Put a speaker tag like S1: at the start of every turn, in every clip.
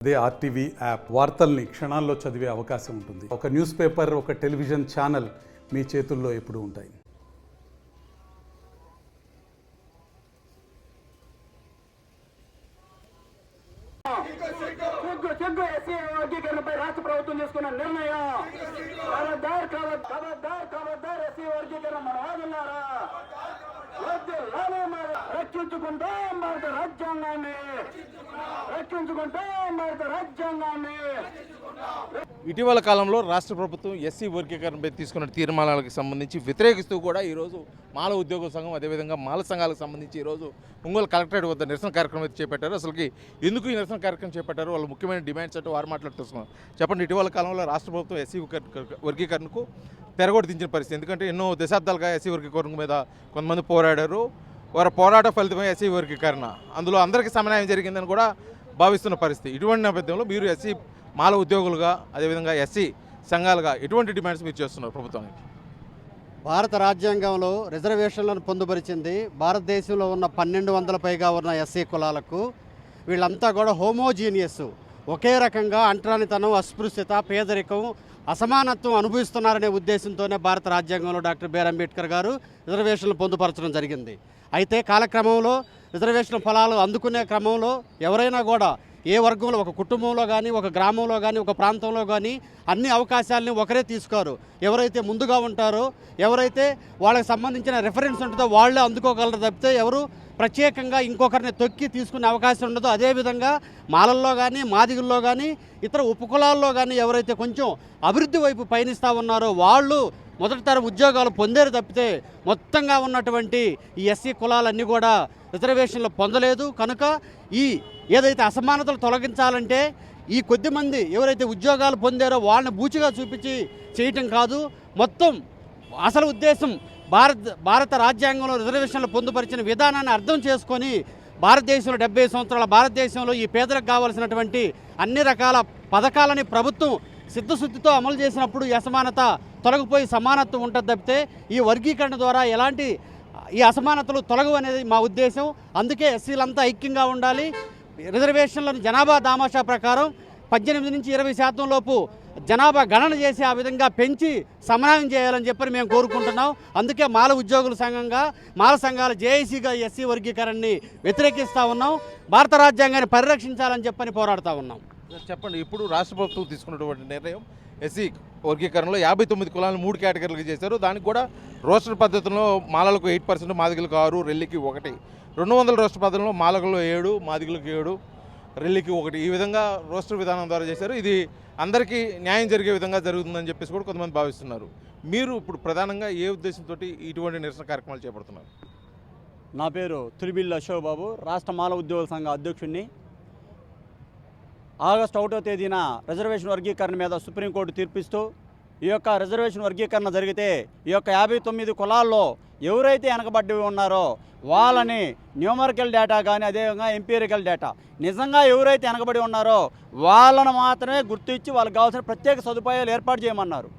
S1: అదే RTV app వార్తల్ని క్షణాల్లో చదివే అవకాశం ఉంటుంది. ఒక న్యూస్ పేపర్, ఒక టెలివిజన్ ఛానల్ మీ చేతుల్లో ఎప్పుడూ ఉంటాయి.
S2: రాష్ట్ర ప్రభుత్వం తీసుకున్న నిర్ణయం రక్షించుకుంటాం భారత రాజ్యాంగాన్ని, రక్షించుకుంటాం భారత రాజ్యాంగాన్ని.
S3: ఇటీవల కాలంలో రాష్ట్ర ప్రభుత్వం ఎస్సీ వర్గీకరణపై తీసుకున్న తీర్మానాలకు సంబంధించి వ్యతిరేకిస్తూ కూడా ఈరోజు మాల ఉద్యోగ సంఘం, అదేవిధంగా మాల సంఘాలకు సంబంధించి ఈరోజు ఒంగోలు కలెక్టరేట్ వద్ద నిరసన కార్యక్రమం అయితే చేపట్టారు. అసలుకి ఎందుకు ఈ నిరసన కార్యక్రమం చేపట్టారు, వాళ్ళు ముఖ్యమైన డిమాండ్స్ అంటే వారు మాట్లాడుతున్నాం. చెప్పండి, ఇటీవల కాలంలో రాష్ట్ర ప్రభుత్వం ఎస్సీ వర్గీకరణకు తెరగొట్టి దించిన పరిస్థితి. ఎందుకంటే ఎన్నో దశాబ్దాలుగా ఎస్సీ వర్గీకరణ మీద కొంతమంది పోరాడారు. వారి పోరాట ఫలితమే ఎస్సీ వర్గీకరణ, అందులో అందరికీ సమన్వయం జరిగిందని కూడా భావిస్తున్న పరిస్థితి. ఇటువంటి నేపథ్యంలో మీరు ఎస్సీ మాల ఉద్యోగులుగా, అదేవిధంగా ఎస్సీ సంఘాలుగా ఎటువంటి డిమాండ్స్ మీరు చేస్తున్నారు ప్రభుత్వానికి?
S4: భారత రాజ్యాంగంలో రిజర్వేషన్లను పొందుపరిచింది. భారతదేశంలో ఉన్న 1200 పైగా ఉన్న ఎస్సీ కులాలకు వీళ్ళంతా కూడా హోమోజీనియస్, ఒకే రకంగా అంటరానితనం, అస్పృశ్యత, పేదరికం, అసమానత్వం అనుభవిస్తున్నారనే ఉద్దేశంతోనే భారత రాజ్యాంగంలో డాక్టర్ బిఆర్ అంబేద్కర్ గారు రిజర్వేషన్లు పొందుపరచడం జరిగింది. అయితే కాలక్రమంలో రిజర్వేషన్ ఫలాలు అందుకునే క్రమంలో ఎవరైనా కూడా ఏ వర్గంలో, ఒక కుటుంబంలో కానీ, ఒక గ్రామంలో కానీ, ఒక ప్రాంతంలో కానీ అన్ని అవకాశాలని ఒకరే తీసుకోరు. ఎవరైతే ముందుగా ఉంటారో, ఎవరైతే వాళ్ళకి సంబంధించిన రిఫరెన్స్ ఉంటుందో వాళ్ళే అందుకోగలరు తప్పితే ఎవరు ప్రత్యేకంగా ఇంకొకరిని తొక్కి తీసుకునే అవకాశం ఉండదు. అదేవిధంగా మాలల్లో కానీ, మాదిగుల్లో కానీ, ఇతర ఉపకులాల్లో కానీ ఎవరైతే కొంచెం అభివృద్ధి వైపు పయనిస్తూ ఉన్నారో వాళ్ళు మొదటి తరం ఉద్యోగాలు పొందేరు తప్పితే మొత్తంగా ఉన్నటువంటి ఈ ఎస్సీ కులాలన్నీ కూడా రిజర్వేషన్లు పొందలేదు. కనుక ఈ ఏదైతే అసమానతలు తొలగించాలంటే ఈ కొద్దిమంది ఎవరైతే ఉద్యోగాలు పొందారో వాళ్ళని బూచిగా చూపించి చేయటం కాదు. మొత్తం అసలు ఉద్దేశం భారత రాజ్యాంగంలో రిజర్వేషన్లు పొందుపరిచిన విధానాన్ని అర్థం చేసుకొని భారతదేశంలో 70 సంవత్సరాల భారతదేశంలో ఈ పేదలకు కావాల్సినటువంటి అన్ని రకాల పథకాలని ప్రభుత్వం సిద్ధశుద్ధితో అమలు చేసినప్పుడు ఈ అసమానత తొలగిపోయి సమానత్వం ఉంటుంది తప్పితే ఈ వర్గీకరణ ద్వారా ఎలాంటి ఈ అసమానతలు తొలగవు అనేది మా ఉద్దేశం. అందుకే ఎస్సీలంతా ఐక్యంగా ఉండాలి. రిజర్వేషన్లను జనాభా దామాషా ప్రకారం 18 నుంచి 20% లోపు జనాభా గణన చేసి ఆ విధంగా పెంచి సమన్వయం చేయాలని చెప్పని మేము కోరుకుంటున్నాం. అందుకే మాల ఉద్యోగుల సంఘంగా, మాల సంఘాల జేఏసీగా ఎస్సీ వర్గీకరణని వ్యతిరేకిస్తూ ఉన్నాం. భారత రాజ్యాంగాన్ని పరిరక్షించాలని చెప్పని పోరాడుతూ ఉన్నాం.
S3: చెప్పండి, ఇప్పుడు రాష్ట్ర ప్రభుత్వం తీసుకున్నటువంటి నిర్ణయం ఎస్సీ వర్గీకరణలో 59 కులాలను 3 కేటగిరీలుగా చేశారు. దానికి కూడా రోస్టర్ పద్ధతిలో మాలలకు 8%, మాదిగలకు 6%, రెల్లికి 1. 200 రోస్టర్ పద్ధతిలో మాలకులు 7, మాదిగలకు 7, రెల్లికి 1. ఈ విధంగా రోస్టర్ విధానం ద్వారా చేశారు. ఇది అందరికీ న్యాయం జరిగే విధంగా జరుగుతుందని చెప్పేసి కూడా కొంతమంది భావిస్తున్నారు. మీరు ఇప్పుడు ప్రధానంగా ఏ ఉద్దేశంతో ఇటువంటి నిరసన కార్యక్రమాలు చేపడుతున్నారు?
S5: నా పేరు తులిబిల్లి అశోక్ బాబు, రాష్ట్ర మాల ఉద్యోగుల సంఘ అధ్యక్షుడిని. ఆగస్టు 1వ తేదీన రిజర్వేషన్ వర్గీకరణ మీద సుప్రీంకోర్టు తీర్పిస్తూ ఈ యొక్క రిజర్వేషన్ వర్గీకరణ జరిగితే ఈ యొక్క 59 కులాల్లో ఎవరైతే వెనకబడి ఉన్నారో వాళ్ళని న్యూమరికల్ డేటా కానీ, అదేవిధంగా ఎంపీరికల్ డేటా నిజంగా ఎవరైతే వెనకబడి ఉన్నారో వాళ్ళను మాత్రమే గుర్తించి వాళ్ళకి కావాల్సిన ప్రత్యేక సదుపాయాలు ఏర్పాటు చేయమన్నారు.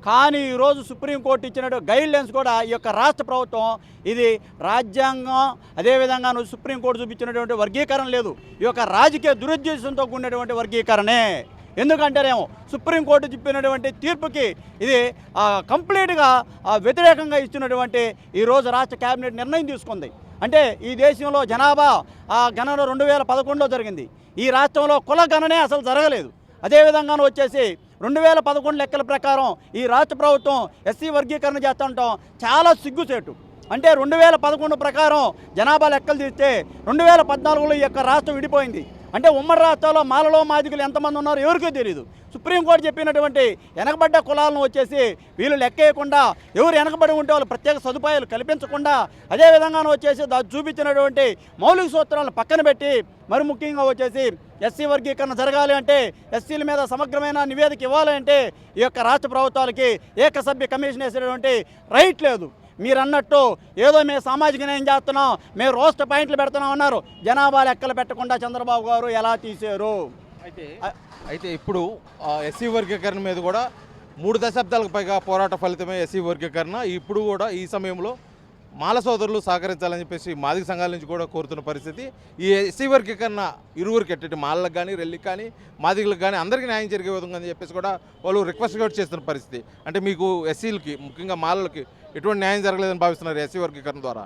S5: కానీ ఈరోజు సుప్రీంకోర్టు ఇచ్చిన గైడ్లైన్స్ కూడా ఈ యొక్క రాష్ట్ర ప్రభుత్వం ఇది రాజ్యాంగం, అదేవిధంగా సుప్రీంకోర్టు చూపించినటువంటి వర్గీకరణ లేదు, ఈ యొక్క రాజకీయ దురుద్దేశంతో కూడినటువంటి వర్గీకరణే. ఎందుకంటేనేమో సుప్రీంకోర్టు చెప్పినటువంటి తీర్పుకి ఇది కంప్లీట్గా వ్యతిరేకంగా ఇచ్చినటువంటి ఈరోజు రాష్ట్ర కేబినెట్ నిర్ణయం తీసుకుంది. అంటే ఈ దేశంలో జనాభా గణన 2011లో జరిగింది. ఈ రాష్ట్రంలో కుల గణనే అసలు జరగలేదు. అదేవిధంగా వచ్చేసి 2011 లెక్కల ప్రకారం ఈ రాష్ట్ర ప్రభుత్వం ఎస్సీ వర్గీకరణ చేస్తుంటాం చాలా సిగ్గుచేటు. అంటే 2011 ప్రకారం జనాభా లెక్కలు తీస్తే 2014లో ఈ యొక్క రాష్ట్రం విడిపోయింది. అంటే ఉమ్మడి రాష్ట్రాల్లో మాలలో మాదిగలు ఎంతమంది ఉన్నారో ఎవరికీ తెలియదు. సుప్రీంకోర్టు చెప్పినటువంటి వెనకబడ్డ కులాలను వచ్చేసి వీళ్ళు లెక్కేయకుండా, ఎవరు వెనకబడి ఉంటే వాళ్ళు ప్రత్యేక సదుపాయాలు కల్పించకుండా, అదేవిధంగా వచ్చేసి చూపించినటువంటి మౌలిక సూత్రాలను పక్కన పెట్టి మరి ముఖ్యంగా వచ్చేసి ఎస్సీ వర్గీకరణ జరగాలి అంటే, ఎస్సీల మీద సమగ్రమైన నివేదిక ఇవ్వాలి అంటే ఈ యొక్క రాష్ట్ర ప్రభుత్వాలకి ఏకసభ్య కమిషన్ వేసేటువంటి రైట్ లేదు. మీరు అన్నట్టు ఏదో మేము సామాజిక న్యాయం చేస్తున్నాం, మేము రోస్టర్ పాయింట్లు పెడుతున్నాం అన్నారు. జనాభా లెక్కలు పెట్టకుండా చంద్రబాబు గారు ఎలా తీశారు?
S3: అయితే ఇప్పుడు ఎస్సీ వర్గీకరణ మీద కూడా 3 దశాబ్దాలకు పైగా పోరాట ఫలితమే ఎస్సీ వర్గీకరణ. ఇప్పుడు కూడా ఈ సమయంలో మాల సోదరులు సహకరించాలని చెప్పేసి మాదిగ సంఘాల నుంచి కూడా కోరుతున్న పరిస్థితి. ఈ ఎస్సీ వర్గీకరణ ఇరువురికి ఎట్టి మాలలకు కానీ రెల్లికి కానీ మాదిగలకు కానీ అందరికీ న్యాయం జరిగే విధంగా అని చెప్పేసి కూడా వాళ్ళు రిక్వెస్ట్ కూడా చేస్తున్న పరిస్థితి. అంటే మీకు ఎస్సీలకి ముఖ్యంగా మాలలకి ఎటువంటి న్యాయం జరగలేదని భావిస్తున్నారు ఎస్సీ వర్గీకరణ ద్వారా?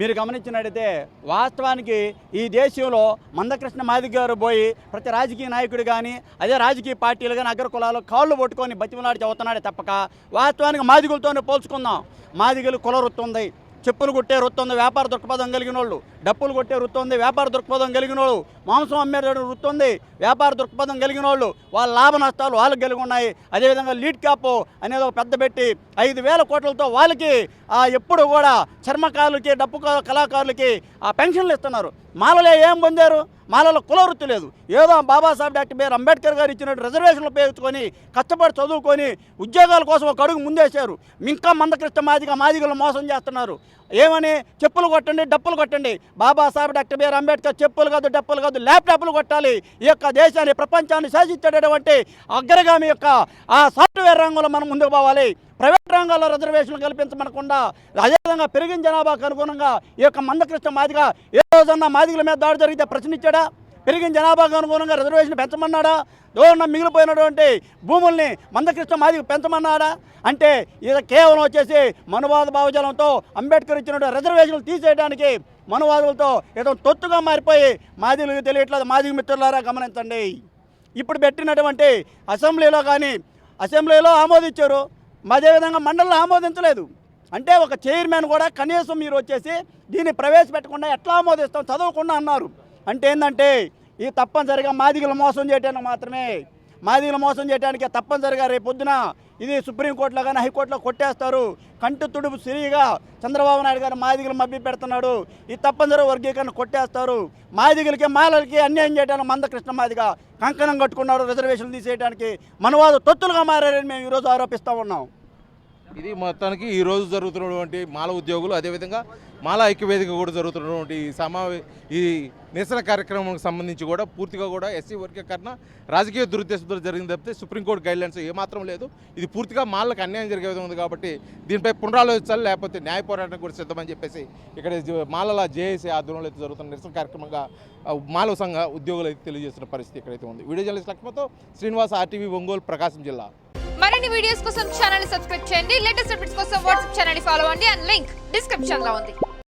S5: మీరు గమనించినట్టయితే వాస్తవానికి ఈ దేశంలో మందకృష్ణ మాదిగ గారు పోయి ప్రతి రాజకీయ నాయకుడు కానీ అదే రాజకీయ పార్టీలు కానీ అగ్ర కులాలు కాళ్ళు పట్టుకొని బతిమలాడి చదువుతున్నాడే తప్పక వాస్తవానికి మాదిగులతోనే పోల్చుకుందాం. మాదిగలు కుల వృత్తి ఉంది, చెప్పులు కొట్టే వృత్తి ఉంది, వ్యాపార దృక్పథం కలిగిన వాళ్ళు, డప్పులు కొట్టే వృత్తి ఉంది, వ్యాపార దృక్పథం కలిగిన వాళ్ళు, మాంసం అమ్మే వృత్తి ఉంది, వ్యాపార దృక్పథం కలిగిన వాళ్ళు, వాళ్ళ లాభ నష్టాలు వాళ్ళకి కలిగి ఉన్నాయి. అదేవిధంగా లీడ్ క్యాప్ అనేది ఒక పెద్ద పెట్టి 5,000 కోట్లతో వాళ్ళకి ఎప్పుడు కూడా చర్మకారులకి డప్పు కళాకారులకి పెన్షన్లు ఇస్తున్నారు. మాలలే ఏం పొందారు? మాలలో కుల వృత్తి లేదు. ఏదో బాబాసాహెబ్ డాక్టర్ బిఆర్ అంబేద్కర్ గారు ఇచ్చినట్టు రిజర్వేషన్లు ఉపయోగించుకొని కష్టపడి చదువుకొని ఉద్యోగాల కోసం ఒక అడుగు ముందేశారు. ఇంకా మందకృష్ణ మాదిగలు మోసం చేస్తున్నారు. ఏమని? చెప్పులు కొట్టండి, డప్పులు కొట్టండి. బాబాసాహెబ్ డాక్టర్ బిఆర్ అంబేద్కర్ చెప్పులు కాదు, డప్పులు కాదు, ల్యాప్టాప్లు కొట్టాలి. ఈ యొక్క దేశాన్ని ప్రపంచాన్ని శాసించేటటువంటి అగ్రగామి యొక్క ఆ సాఫ్ట్వేర్ రంగంలో మనం ముందుకు పోవాలి. ప్రైవేట్ రంగాల్లో రిజర్వేషన్లు కల్పించమనకుండా అదేవిధంగా పెరిగిన జనాభాకు అనుగుణంగా ఈ యొక్క మందకృష్ణ మాదిగ ఏ రోజన్నా మాదిగల మీద దాడి జరిగితే ప్రశ్నించాడా? పెరిగిన జనాభాకు అనుగుణంగా రిజర్వేషన్ పెంచమన్నాడా? దూరం మిగిలిపోయినటువంటి భూముల్ని మందకృష్ణ మాదిగ పెంచమన్నాడా? అంటే ఇది కేవలం వచ్చేసి మనువాద భావజాలంతో అంబేద్కర్ ఇచ్చిన రిజర్వేషన్లు తీసేయడానికి మనువాదులతో ఏదో తొత్తుగా మారిపోయి మాదిగలకు తెలియట్లేదు. మాదిగ మిత్రులారా గమనించండి. ఇప్పుడు పెట్టినటువంటి అసెంబ్లీలో ఆమోదించారు, అదేవిధంగా మండలిలో ఆమోదించలేదు. అంటే ఒక చైర్మన్ కూడా కనీసం మీరు వచ్చేసి దీన్ని ప్రవేశపెట్టకుండా ఎట్లా ఆమోదిస్తాం చదవకుండా అన్నారు. అంటే ఏంటంటే ఇది తప్పనిసరిగా మాదిగలు మోసం చేయడానికి మాత్రమే. మాదిగలు మోసం చేయడానికి తప్పనిసరిగా రేపు పొద్దున ఇది సుప్రీంకోర్టులో కానీ హైకోర్టులో కొట్టేస్తారు. కంటి తుడుపు సిరిగా చంద్రబాబు నాయుడు గారు మాదిగలు మభ్య పెడుతున్నాడు. ఇది తప్పనిసరి వర్గీకరణ కొట్టేస్తారు. మాదిగలకి మాలలకి అన్యాయం చేయడానికి మందకృష్ణ మాదిగ కంకణం కట్టుకున్నాడు. రిజర్వేషన్లు తీసేయడానికి మనవాదు తొత్తులుగా మారారని మేము ఈరోజు ఆరోపిస్తూ ఉన్నాం.
S3: ఇది మొత్తానికి ఈరోజు జరుగుతున్నటువంటి మాల ఉద్యోగులు అదేవిధంగా మాల ఐక్యవేదిక కూడా జరుగుతున్నటువంటి ఈ నిరసన కార్యక్రమానికి సంబంధించి కూడా పూర్తిగా కూడా ఎస్సీ వర్గీకరణ రాజకీయ దురుద్దేశంతో జరిగింది తప్పితే సుప్రీంకోర్టు గైడ్లైన్స్ ఏమాత్రం లేదు. ఇది పూర్తిగా మాలకు అన్యాయం జరిగే విధంగా ఉంది కాబట్టి దీనిపై పునరాలోచించాలి, లేకపోతే న్యాయ పోరాటానికి కూడా సిద్ధమని చెప్పేసి ఇక్కడ మాలల జేఏసీ ఆధ్వర్యంలో అయితే జరుగుతున్న నిరసన కార్యక్రమంగా మాల సంఘ ఉద్యోగులు అయితే తెలియజేస్తున్న పరిస్థితి ఇక్కడైతే ఉంది. వీడియో జర్నలిస్ట్ లక్ష్మతో శ్రీనివాస్, RTV ఒంగోలు, ప్రకాశం జిల్లా.
S6: మరిన్ని వీడియోస్ కోసం ఛానల్ ని సబ్స్క్రైబ్ చేయండి. లేటెస్ట్ అప్డేట్స్ కోసం వాట్సాప్ ఛానల్ ని ఫాలో అవ్వండి. అండ్ లింక్ డిస్క్రిప్షన్ లో ఉంది.